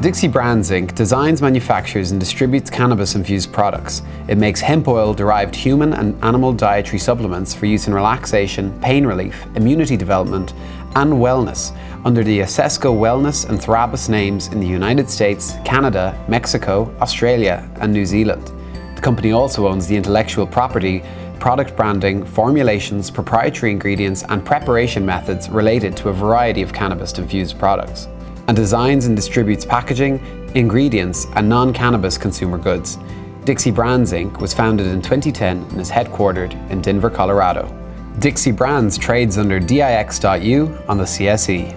Dixie Brands Inc. designs, manufactures and distributes cannabis-infused products. It makes hemp oil-derived human and animal dietary supplements for use in relaxation, pain relief, immunity development and wellness under the Assesco Wellness and Therabis names in the United States, Canada, Mexico, Australia and New Zealand. The company also owns the intellectual property, product branding, formulations, proprietary ingredients and preparation methods related to a variety of cannabis-infused products, and designs and distributes packaging, ingredients and non-cannabis consumer goods. Dixie Brands Inc. was founded in 2010 and is headquartered in Denver, Colorado. Dixie Brands trades under DIXI.U on the CSE.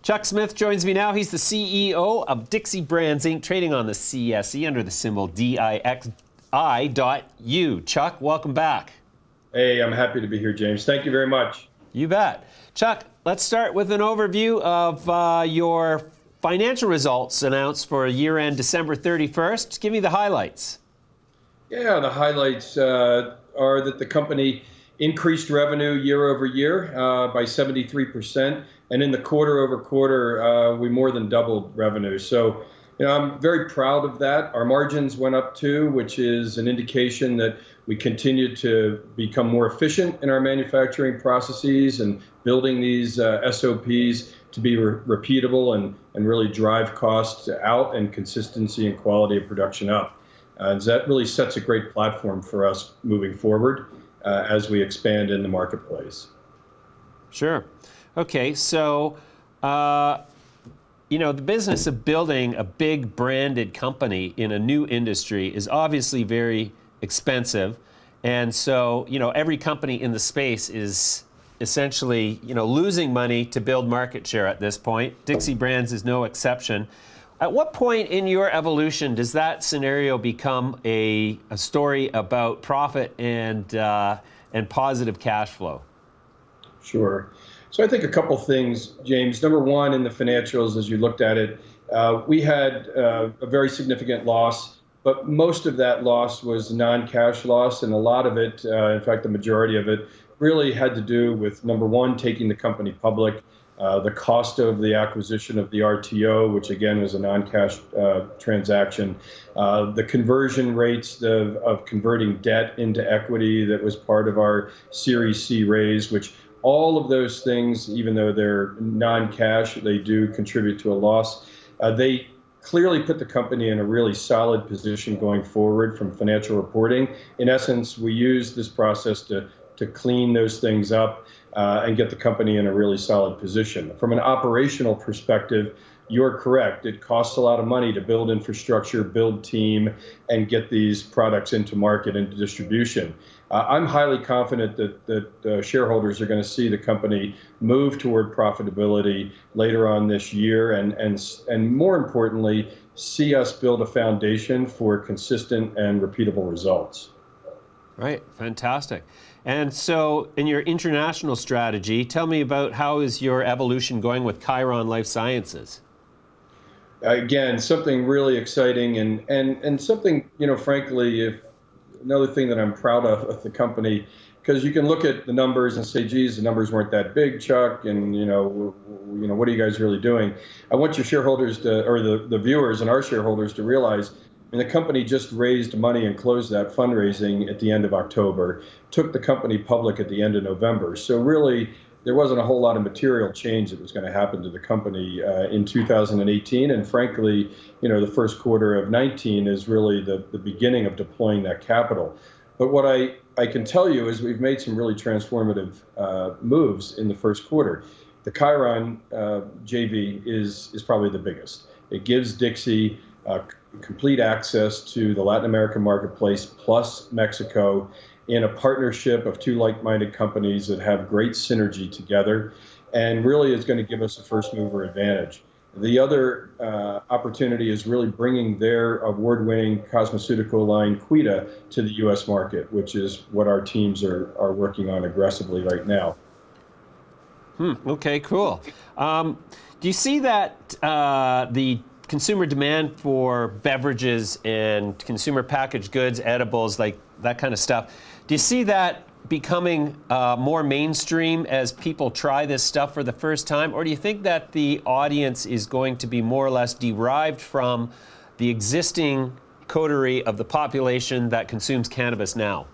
Chuck Smith joins me now. He's the CEO of Dixie Brands Inc., trading on the CSE under the symbol DIXI.U. Chuck, welcome back. Hey, I'm happy to be here, James. Thank you very much. You bet. Chuck, let's start with an overview of your financial results announced for year-end December 31st. Give me the highlights. Yeah, the highlights are that the company increased revenue year over year by 73%. And in the quarter over quarter, we more than doubled revenue. So, I'm very proud of that. Our margins went up too, which is an indication that we continue to become more efficient in our manufacturing processes and building these SOPs to be repeatable and really drive costs out and consistency and quality of production up. And that really sets a great platform for us moving forward as we expand in the marketplace. Sure. Okay, so the business of building a big branded company in a new industry is obviously very expensive. And so, every company in the space is essentially, losing money to build market share at this point. Dixie Brands is no exception. At what point in your evolution does that scenario become a story about profit and positive cash flow? Sure. So I think a couple things, James. Number one, in the financials, as you looked at it, we had a very significant loss, but most of that loss was non-cash loss, and a lot of it, in fact, the majority of it, really had to do with, number one, taking the company public, the cost of the acquisition of the RTO, which again was a non-cash transaction, the conversion rates of converting debt into equity that was part of our Series C raise, which all of those things, even though they're non-cash, they do contribute to a loss. They clearly put the company in a really solid position going forward from financial reporting. In essence, we use this process to clean those things up and get the company in a really solid position. From an operational perspective, you're correct. It costs a lot of money to build infrastructure, build team, and get these products into market, into distribution. I'm highly confident that shareholders are going to see the company move toward profitability later on this year, and more importantly, see us build a foundation for consistent and repeatable results. Right, fantastic. And so in your international strategy, tell me about how is your evolution going with Khiron Life Sciences? Again, something really exciting and something, frankly, another thing that I'm proud of with the company, because you can look at the numbers and say, geez, the numbers weren't that big, Chuck, and what are you guys really doing? I want your shareholders to, or the viewers and our shareholders to realize, the company just raised money and closed that fundraising at the end of October, took the company public at the end of November. So really, there wasn't a whole lot of material change that was going to happen to the company in 2018. And frankly, the first quarter of 19 is really the beginning of deploying that capital. But what I can tell you is we've made some really transformative moves in the first quarter. The Khiron JV is probably the biggest. It gives Dixie complete access to the Latin American marketplace plus Mexico in a partnership of two like-minded companies that have great synergy together, and really is going to give us a first mover advantage. The other opportunity is really bringing their award-winning cosmeceutical line Kuida to the U.S. market, which is what our teams are working on aggressively right now. Okay, cool. Do you see that the consumer demand for beverages and consumer packaged goods, edibles, like that kind of stuff, do you see that becoming more mainstream as people try this stuff for the first time? Or do you think that the audience is going to be more or less derived from the existing coterie of the population that consumes cannabis now?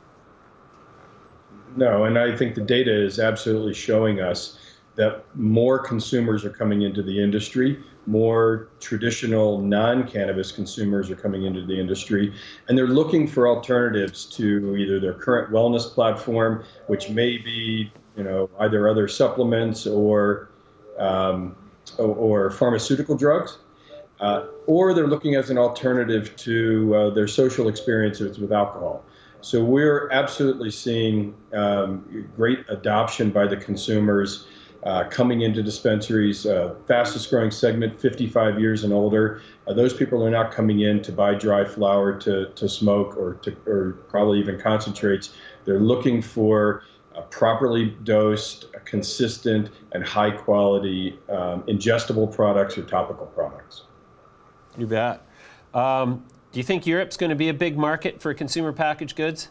No, and I think the data is absolutely showing us that more consumers are coming into the industry, more traditional non-cannabis consumers are coming into the industry, and they're looking for alternatives to either their current wellness platform, which may be, either other supplements or pharmaceutical drugs, or they're looking as an alternative to their social experiences with alcohol. So we're absolutely seeing great adoption by the consumers coming into dispensaries. Fastest growing segment, 55 years and older. Those people are not coming in to buy dry flower to smoke or probably even concentrates. They're looking for properly dosed, consistent, and high quality ingestible products or topical products. You bet. Do you think Europe's going to be a big market for consumer packaged goods?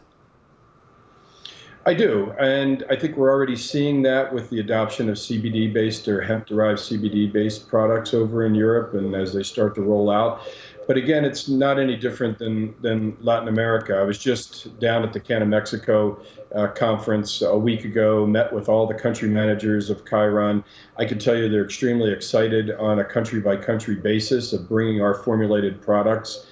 I do, and I think we're already seeing that with the adoption of CBD-based or hemp-derived CBD-based products over in Europe, and as they start to roll out. But again, it's not any different than Latin America. I was just down at the Can Mexico conference a week ago, met with all the country managers of Khiron. I can tell you they're extremely excited on a country-by-country basis of bringing our formulated products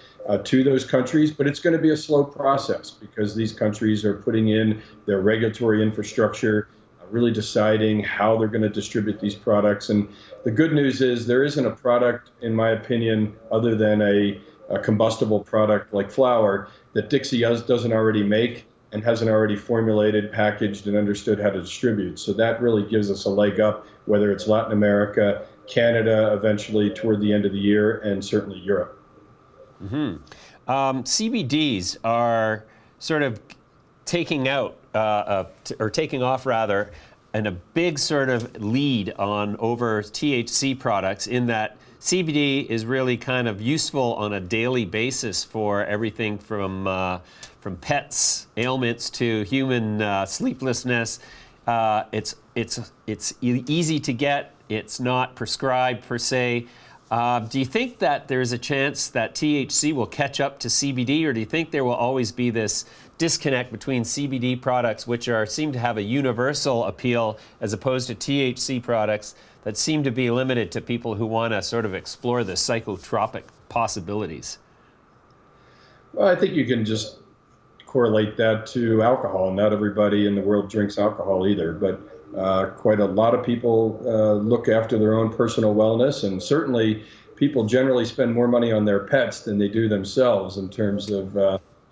to those countries, but it's going to be a slow process because these countries are putting in their regulatory infrastructure, really deciding how they're going to distribute these products. And the good news is there isn't a product, in my opinion, other than a combustible product like flour that Dixie doesn't already make and hasn't already formulated, packaged, and understood how to distribute. So that really gives us a leg up, whether it's Latin America, Canada, eventually toward the end of the year, and certainly Europe. CBDs are sort of taking out, or taking off rather, and a big sort of lead on over THC products in that CBD is really kind of useful on a daily basis for everything from pets, ailments to human sleeplessness. It's easy to get. It's not prescribed per se. Do you think that there's a chance that THC will catch up to CBD, or do you think there will always be this disconnect between CBD products, which seem to have a universal appeal, as opposed to THC products that seem to be limited to people who want to sort of explore the psychotropic possibilities? Well, I think you can just correlate that to alcohol. Not everybody in the world drinks alcohol either, but quite a lot of people look after their own personal wellness, and certainly people generally spend more money on their pets than they do themselves in terms of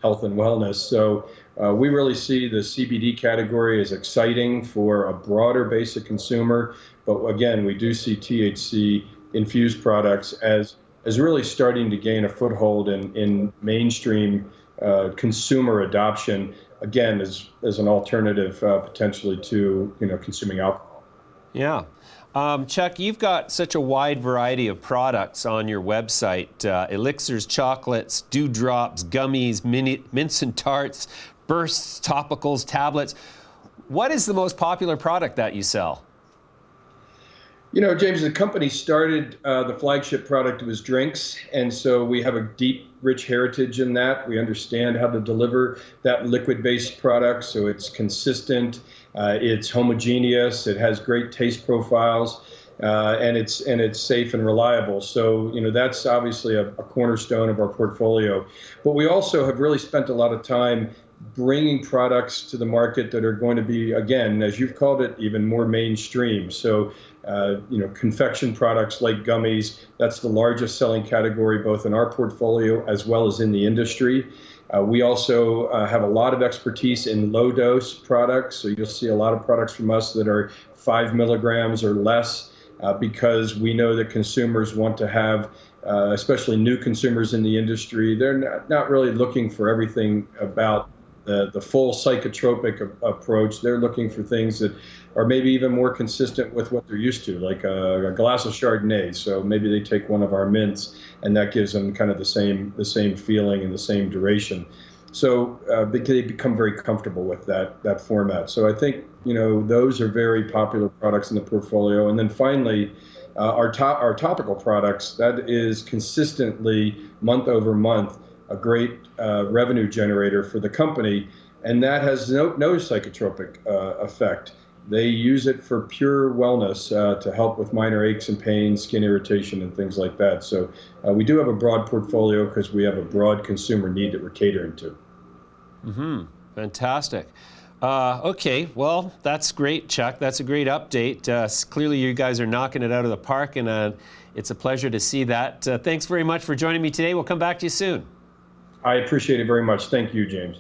health and wellness. So we really see the CBD category as exciting for a broader base of consumer. But again, we do see THC infused products as really starting to gain a foothold in mainstream consumer adoption, again, as an alternative potentially to consuming alcohol. Yeah. Chuck, you've got such a wide variety of products on your website. Elixirs, chocolates, dewdrops, gummies, mints and tarts, bursts, topicals, tablets. What is the most popular product that you sell? James, the company started, the flagship product was drinks, and so we have a deep, rich heritage in that. We understand how to deliver that liquid-based product, so it's consistent, it's homogeneous, it has great taste profiles, and it's safe and reliable. So that's obviously a cornerstone of our portfolio. But we also have really spent a lot of time bringing products to the market that are going to be, again, as you've called it, even more mainstream. So confection products like gummies, that's the largest selling category both in our portfolio as well as in the industry. We also have a lot of expertise in low dose products. So you'll see a lot of products from us that are 5 milligrams or less because we know that consumers want to have, especially new consumers in the industry, they're not really looking for everything about the full psychotropic approach. They're looking for things that are maybe even more consistent with what they're used to, like a glass of Chardonnay. So maybe they take one of our mints, and that gives them kind of the same feeling and the same duration. So they become very comfortable with that format. So I think, those are very popular products in the portfolio. And then finally, our topical products, that is consistently month over month a great revenue generator for the company, and that has no psychotropic effect. They use it for pure wellness to help with minor aches and pains, skin irritation, and things like that. So we do have a broad portfolio because we have a broad consumer need that we're catering to. Mm-hmm. Fantastic. Okay, well, that's great, Chuck. That's a great update. Clearly, you guys are knocking it out of the park, and it's a pleasure to see that. Thanks very much for joining me today. We'll come back to you soon. I appreciate it very much. Thank you, James.